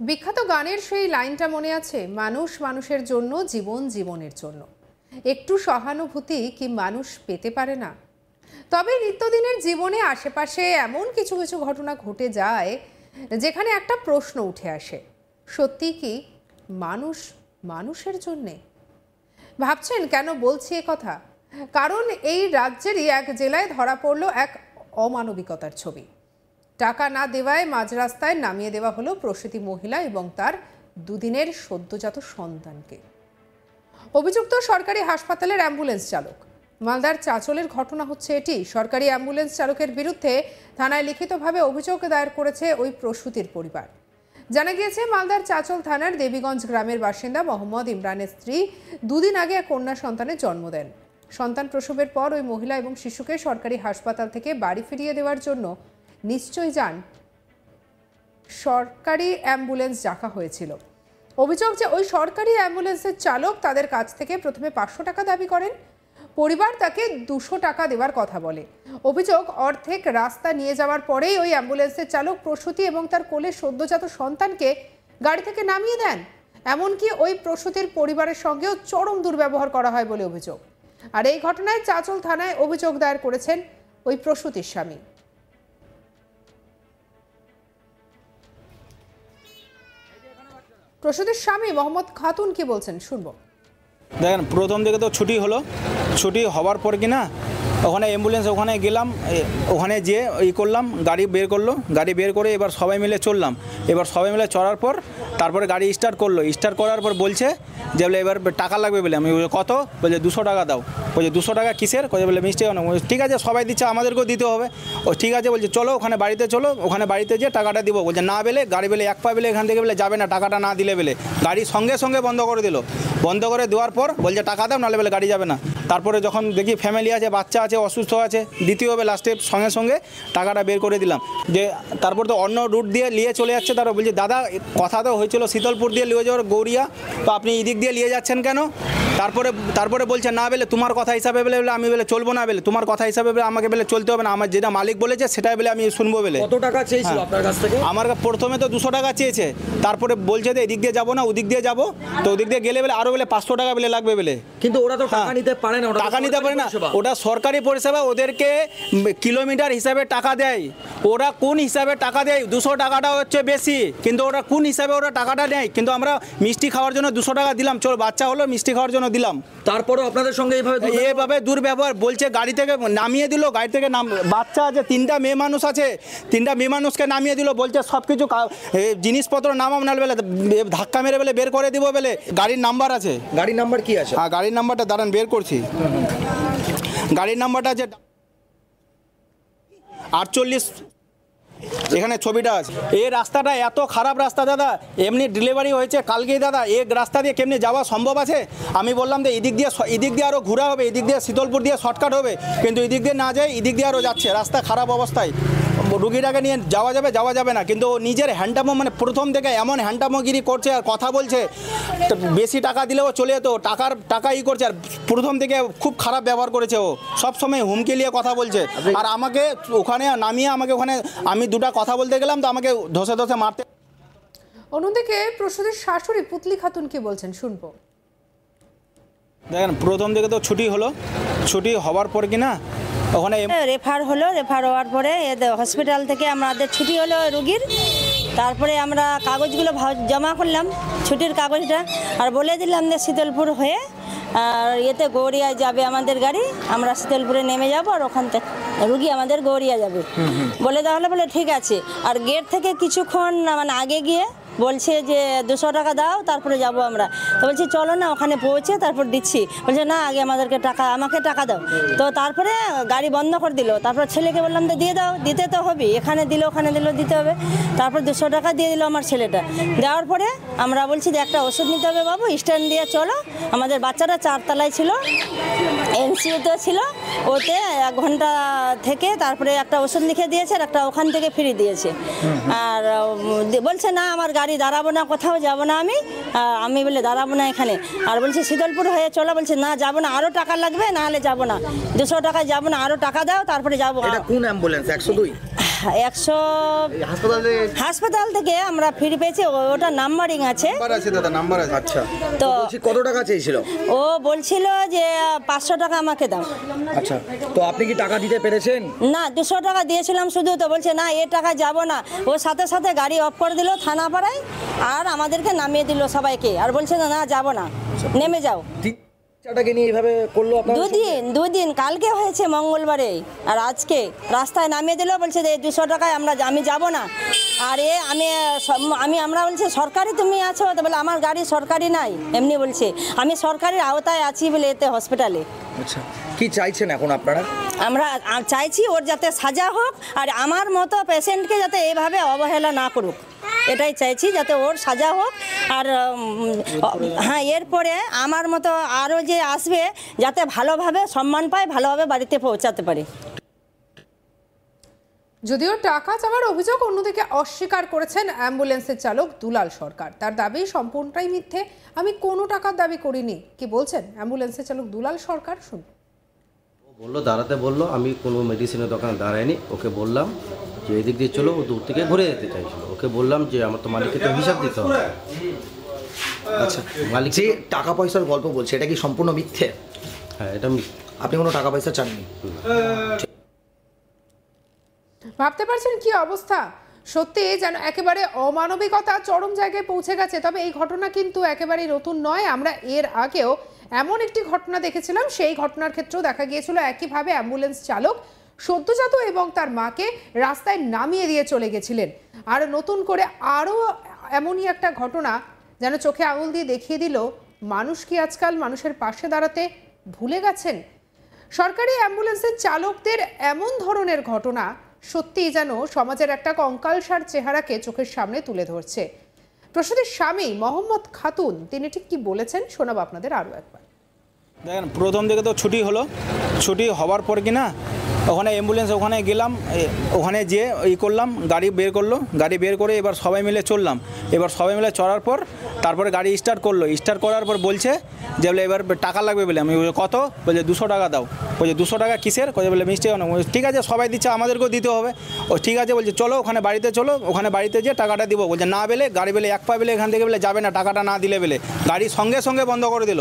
বিখ্যাত গানের সেই লাইনটা মনে আছে, মানুষ মানুষের জন্য, জীবন জীবনের জন্য। একটু সহানুভূতি কি মানুষ পেতে পারে না? তবে নিত্যদিনের জীবনে আশেপাশে এমন কিছু কিছু ঘটনা ঘটে যায় যেখানে একটা প্রশ্ন উঠে আসে, সত্যি কি মানুষ মানুষের জন্যে? ভাবছেন কেন বলছি এ কথা? কারণ এই রাজ্যেরই এক জেলায় ধরা পড়ল এক অমানবিকতার ছবি। টাকা না দেওয়ায় মাঝ রাস্তায় নামিয়ে দেওয়া হলো প্রসূতি মহিলা এবং তার দুদিনের সদ্যজাত সন্তানকে। অভিযুক্ত সরকারি হাসপাতালের অ্যাম্বুলেন্স চালক। মালদার চাঁচলের ঘটনা হচ্ছে এটি। সরকারি অ্যাম্বুলেন্স চালকের বিরুদ্ধে থানায় লিখিতভাবে অভিযোগ দায়ের করেছে ওই প্রসূতির পরিবার। জানা গিয়েছে, মালদার চাঁচল থানার দেবীগঞ্জ গ্রামের বাসিন্দা মোহাম্মদ ইমরানের স্ত্রী দুদিন আগে এক কন্যা সন্তানের জন্ম দেন। সন্তান প্রসবের পর ওই মহিলা এবং শিশুকে সরকারি হাসপাতাল থেকে বাড়ি ফিরিয়ে দেওয়ার জন্য নিশ্চয়ই যান সরকারি অ্যাম্বুলেন্স ডাকা হয়েছিল। অভিযোগ যে ওই সরকারি অ্যাম্বুলেন্সের চালক তাদের কাছ থেকে প্রথমে 500 টাকা দাবি করেন। পরিবার তাকে 200 টাকা দেওয়ার কথা বলে। অভিযোগ, অর্ধেক রাস্তা নিয়ে যাওয়ার পরেই ওই অ্যাম্বুলেন্সের চালক প্রসূতি এবং তার কোলে সদ্যজাত সন্তানকে গাড়ি থেকে নামিয়ে দেন। এমনকি ওই প্রসূতির পরিবারের সঙ্গেও চরম দুর্ব্যবহার করা হয় বলে অভিযোগ। আর এই ঘটনায় চাঁচল থানায় অভিযোগ দায়ের করেছেন ওই প্রসূতির স্বামী। প্রসূতির স্বামী মোহাম্মদ খাতুন কি বলছেন শুনবো। দেখেন, প্রথম দিকে তো ছুটি হলো, ছুটি হওয়ার পর কি না ওখানে অ্যাম্বুলেন্স ওখানে গেলাম, ওখানে যেয়ে করলাম, গাড়ি বের করলো, গাড়ি বের করে এবার সবাই মিলে চললাম। এবার সবাই মিলে চড়ার পর তারপরে গাড়ি স্টার্ট করলো, স্টার্ট করার পর বলছে যে বলে এবার টাকা লাগবে বলে। আমি কত বলছে 200 টাকা দাও। বলছে 200 টাকা কিসের? বলে মিষ্টি কেন? ঠিক আছে, সবাই দিচ্ছে, আমাদেরকেও দিতে হবে। ও ঠিক আছে বলছে চলো ওখানে বাড়িতে, চলো ওখানে বাড়িতে যেয়ে টাকাটা দিব। বলছে না বেলে, গাড়ি বেলে এক পা বেলে এখান থেকে বেলে যাবে না, টাকাটা না দিলে বেলে। গাড়ি সঙ্গে সঙ্গে বন্ধ করে দিল। বন্ধ করে দেওয়ার পর বলছে টাকা দাও, নাহলে বেলে গাড়ি যাবে না। তারপরে যখন দেখি ফ্যামিলি আছে, বাচ্চা আছে, অসুস্থ আছে, দিতে হবে, লাস্টে সঙ্গে সঙ্গে টাকাটা বের করে দিলাম। যে তারপর তো অন্য রুট দিয়ে নিয়ে চলে যাচ্ছে। তারা বলছে দাদা কথা তো হয়েছিল শীতলপুর দিয়ে নিয়ে যাওয়ার, গৌরিয়া, তো আপনি এদিক দিয়ে নিয়ে যাচ্ছেন কেন? তারপরে বলছে না বেলে তোমার কথা হিসাবে বেলে আমি বেলে চলবো না বেলে, তোমার কথা হিসাবে বেলে আমাকে বেলে চলতে হবে না, আমার যেটা মালিক বলেছে সেটাই বেলে আমি শুনবো বেলে। কত টাকা চেয়েছিল আপনার কাছ থেকে? আমার প্রথমে তো 200 টাকা চেয়েছে, তারপরে বলছে যে এদিক দিয়ে যাবো না ওদিক দিয়ে যাবো, তো ওদিক দিয়ে গেলে বেলে আরো বেলে 500 টাকা বেলে লাগবে বেলে। কিন্তু ওরা তো টাকা নিতে পারে না, টাকা নিতে পারে না, ওটা সরকারি পরিষেবা, ওদেরকে কিলোমিটার হিসাবে টাকা দেয়। ওরা কোন হিসাবে টাকা দেয়? 200 টাকাটা হচ্ছে বেশি, কিন্তু ওরা কোন হিসাবে ওরা টাকাটা নেয়? কিন্তু আমরা মিষ্টি খাওয়ার জন্য 200 টাকা দিলাম, চল বাচ্চা হলো মিষ্টি খাওয়ার জন্য দিলাম। তারপরেও আপনাদের সঙ্গে এইভাবে দুর্ব্যবহার। বলছে গাড়ি থেকে নামিয়ে দিল, গাড়ি থেকে বাচ্চা আছে, 3টা মেয়ে মানুষ আছে, 3টা মেয়ে মানুষকে নামিয়ে দিল। বলছে সব কিছু জিনিসপত্র নামাম না বেলে, ধাক্কা মেরে বেলে বের করে দিব বেলে। গাড়ির নাম্বার আছে। গাড়ির নাম্বার কি আছে? হ্যাঁ, গাড়ির নাম্বারটা দাঁড়ান বের করছি। গাড়ির নাম্বারটা আছে 48, এখানে ছবিটা আছে। এই রাস্তাটা এত খারাপ রাস্তা দাদা, এমনি ডেলিভারি হয়েছে কালকেই দাদা, এই রাস্তা দিয়ে কেমনি যাওয়া সম্ভব আছে? আমি বললাম যে এদিক দিয়ে আরও ঘোরা হবে, এদিক দিয়ে শীতলপুর দিয়ে শর্টকাট হবে, কিন্তু এদিক দিয়ে না যায়, এদিক দিয়ে আরও যাচ্ছে। রাস্তা খারাপ অবস্থায়, রুগীটাকে নিয়ে যাওয়া যাবে না। কিন্তু নিজের হ্যান্ডামো, মানে প্রথম থেকে এমন হ্যান্ডামোগিরি করছে আর কথা বলছে, বেশি টাকা দিলেও চলে যেত, টাকা করছে। আর প্রথম থেকে খুব খারাপ ব্যবহার করেছে। ও সবসময় হুমকি নিয়ে কথা বলছে। আর আমাকে ওখানে নামিয়ে আমি 2টা কথা বলতে গেলাম, তো আমাকে ধসে মারতে। অন্যদিকে প্রসূতির শাশুড়ি পুতলি খাতুন কি বলছেন শুনবো। দেখেন, প্রথম দিকে তো ছুটি হলো, ছুটি হওয়ার পর কি না ওখানে রেফার হওয়ার পরে হসপিটাল থেকে আমাদের ছুটি হলো রুগীর। তারপরে আমরা কাগজগুলো জমা করলাম, ছুটির কাগজটা, আর বলে দিলাম যে শীতলপুর হয়ে আর গৌরিয়ায় যাবে আমাদের গাড়ি, আমরা শীতলপুরে নেমে যাব, আর ওখান থেকে রুগী আমাদের গৌরিয়া যাবে বলে দেওয়া হলো। বলে ঠিক আছে। আর গেট থেকে কিছুক্ষণ মানে আগে গিয়ে বলছে যে 200 টাকা দাও, তারপরে যাব আমরা। তো বলছি চলো না, ওখানে পৌঁছে তারপর দিচ্ছি। বলছে না, আগে আমাকে টাকা দাও। তো তারপরে গাড়ি বন্ধ করে দিল। তারপর ছেলেকে বললাম তো দিয়ে দাও, দিতে তো হবে, এখানে দিল ওখানে দিল, দিতে হবে। তারপর 200 টাকা দিয়ে দিল আমার ছেলেটা। দেওয়ার পরে আমরা বলছি যে একটা ওষুধ নিতে হবে বাবু, স্ট্যান্ড দিয়ে চলো। আমাদের বাচ্চাটা 4 তলায় ছিল, এনসিইউতে ছিল, ওতে 1 ঘন্টা থেকে তারপরে একটা ওষুধ লিখে দিয়েছে, আর একটা ওখান থেকে ফ্রি দিয়েছে। আর বলছে না আমার গাড়ি দাঁড়াবো না, কোথাও যাবো না আমি বলে দাঁড়াবো না এখানে। আর বলছে শীতলপুর হয়ে চলো, বলছে না যাবো না, আরও টাকা লাগবে, নাহলে যাবো না, 200 টাকায় যাবো না, আরও টাকা দাও তারপরে যাবো। এটা কোন অ্যাম্বুলেন্স? 102? 100 হাসপাতালে হাসপাতাল থেকে আমরা ফ্রি পেয়েছি, ওটা নাম্বারিং আছে। নাম্বার আছে দাদা, নাম্বার আছে। আচ্ছা, তো বলছি কত টাকা চেয়েছিল? ও বলছিল যে 500 টাকা আমাকে দাও। আচ্ছা, তো আপনি কি টাকা দিতে পেরেছেন? না, 200 টাকা দিয়েছিলাম শুধু। তো বলছে না, এ টাকা যাব না। ও সাথে সাথে গাড়ি অফ করে দিল থানা পাড়ায়, আর আমাদেরকে নামিয়ে দিল সবাইকে, আর বলছে না যাব না, নেমে যাও। বাচ্চাটাকে নিয়ে এইভাবে করলো আপনার? দুদিন কালকে হয়েছে মঙ্গলবারে, আর আজকে রাস্তায় নামিয়ে দিল, বলছে যে 200 টাকায় আমি যাব না। আর আমরা বলছি সরকারি তুমি আছো? তো বলে আমার গাড়ি সরকারি নাই, এমনি বলছে আমি সরকারির আওতায় আছি বলে এতে হসপিটালে। আচ্ছা, কি চাইছেন এখন আপনারা? আমরা চাইছি ওর যাতে সাজা হোক, আর আমার মতো পেশেন্টকে যাতে এইভাবে অবহেলা না করুক, এটাই চাইছি, যাতে ওর সাজা হোক। আর হ্যাঁ, এরপরে আমার মতো আরও যে আসবে যাতে ভালোভাবে সম্মান পায়, ভালোভাবে বাড়িতে পৌঁছাতে পারে। যদিও টাকা চাওয়ার অভিযোগ অন্যদিকে অস্বীকার করেছেন অ্যাম্বুলেন্সের চালক দুলাল সরকার। তার দাবি সম্পূর্ণটাই মিথ্যে, আমি কোনো টাকার দাবি করিনি। কি বলছেন অ্যাম্বুলেন্সের চালক দুলাল সরকার, শুনুন। বললো দাঁড়াতে, বললো আমি কোনো মেডিসিনের দোকানে দাঁড়াইনি। ওকে বললাম যে এদিক দিয়ে চলো, ও দূর থেকে ঘুরে যেতে চাইছিল। ওকে বললাম যে আমার তো মালিককে তো হিসাব দিতে হবে। আচ্ছা, মালিক যে টাকা পয়সার গল্প বলছে, এটা কি সম্পূর্ণ মিথ্যে? হ্যাঁ, এটা আপনি কোনো টাকা পয়সা চাননি? ভাবতে পারছেন কি অবস্থা? সত্যি যেন একেবারে অমানবিকতা চরম জায়গায় পৌঁছে গেছে। তবে এই ঘটনা কিন্তু একেবারেই নতুন নয়। আমরা এর আগেও এমন একটি ঘটনা দেখেছিলাম। সেই ঘটনার ক্ষেত্রেও দেখা গিয়েছিল একইভাবে অ্যাম্বুলেন্স চালক সদ্যজাত এবং তার মাকে রাস্তায় নামিয়ে দিয়ে চলে গেছিলেন। আর নতুন করে আরও এমনই একটা ঘটনা যেন চোখে আঙুল দিয়ে দেখিয়ে দিল মানুষ কি আজকাল মানুষের পাশে দাঁড়াতে ভুলে গেছেন। সরকারি অ্যাম্বুলেন্সের চালকদের এমন ধরনের ঘটনা সত্যিই যেন সমাজের একটা কঙ্কালসার চেহারাকে চোখের সামনে তুলে ধরছে। প্রসূতির স্বামী মোহাম্মদ খাতুন তিনি ঠিক কি বলেছেন শোনাবো আপনাদের আরও একবার। দেখেন, প্রথম দিকে তো ছুটি হলো, ছুটি হওয়ার পর কি না ওখানে অ্যাম্বুলেন্স, ওখানে গেলাম, ওখানে যেয়ে করলাম, গাড়ি বের করলো, গাড়ি বের করে এবার সবাই মিলে চললাম। এবার সবাই মিলে চড়ার পর তারপরে গাড়ি স্টার্ট করলো, স্টার্ট করার পর বলছে যে বলে এবার টাকা লাগবে বলে। আমি কত? বলছে 200 টাকা দাও। বলছে 200 টাকা কিসের? বলে মিষ্টি কেন? ঠিক আছে, সবাই দিচ্ছে, আমাদেরকেও দিতে হবে। ও ঠিক আছে, বলছে চলো ওখানে বাড়িতে চলো, ওখানে বাড়িতে যেয়ে টাকাটা দিব। বলছে না বেলে, গাড়ি বেলে এক পা বেলে এখান থেকে বেলে যাবে না, টাকাটা না দিলে বেলে। গাড়ি সঙ্গে সঙ্গে বন্ধ করে দিল।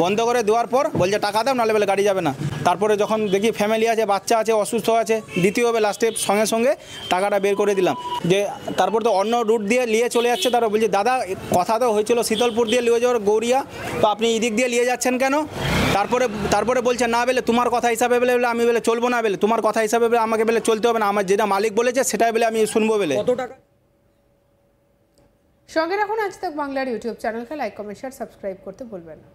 বন্ধ করে দেওয়ার পর বলছে টাকা দাও, নাহলে বেলে গাড়ি যাবে না। তারপরে যখন দেখি ফ্যামিলি আছে, বাচ্চা আছে, অসুস্থ আছে, দিতে হবে, লাস্টে সঙ্গে সঙ্গে টাকাটা বের করে দিলাম। যে তারপর তো অন্য রুট দিয়ে নিয়ে চলে যাচ্ছে। তারা বলছে দাদা কথা তো হয়েছিল শীতলপুর দিয়ে নিয়ে যাওয়ার গৌরিয়া, তো আপনি এদিক দিয়ে নিয়ে যাচ্ছেন কেন? তারপরে বলছে না বেলে তোমার কথা হিসাবে বেলে আমি বেলে চলবো না বেলে, তোমার কথা হিসাবে বেলে আমাকে বেলে চলতে হবে না, আমার যেটা মালিক বলেছে সেটাই বেলে আমি শুনবো বেলে। কত টাকা? সঙ্গে রাখুন আজ তাক বাংলার ইউটিউব চ্যানেলকে লাইক, কমেন্ট, শেয়ার, সাবস্ক্রাইব করতে ভুলবেন না।